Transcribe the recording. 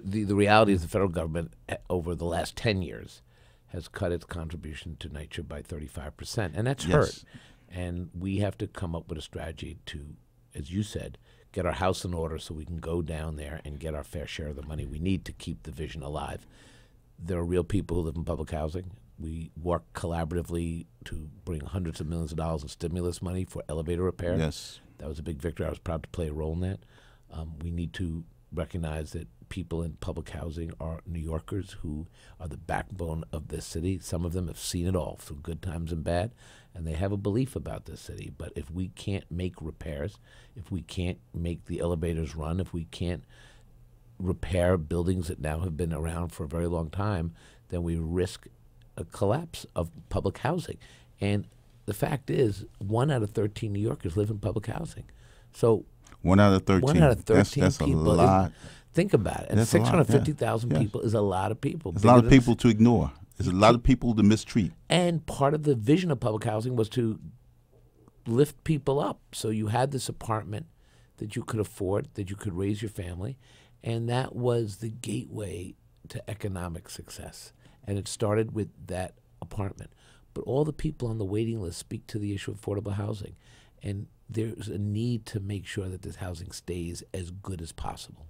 the reality is the federal government over the last 10 years has cut its contribution to NYCHA by 35%, and that's hurt. And we have to come up with a strategy to, as you said, get our house in order so we can go down there and get our fair share of the money we need to keep the vision alive. There are real people who live in public housing. We work collaboratively to bring hundreds of millions of dollars of stimulus money for elevator repair. Yes. That was a big victory. I was proud to play a role in that. We need to recognize that people in public housing are New Yorkers who are the backbone of this city. Some of them have seen it all, through good times and bad, and they have a belief about this city. But if we can't make repairs, if we can't make the elevators run, if we can't repair buildings that now have been around for a very long time, then we risk a collapse of public housing. And the fact is, 1 out of 13 New Yorkers live in public housing. So 1 out of 13. 1 out of 13 that's people. A lot. Think about it. And That's a lot, 650,000 yeah. people is a lot of people. There's a lot of people to ignore. There's a lot of people to mistreat. And part of the vision of public housing was to lift people up. So you had this apartment that you could afford, that you could raise your family, and that was the gateway to economic success. And it started with that apartment. But all the people on the waiting list speak to the issue of affordable housing. And there's a need to make sure that this housing stays as good as possible.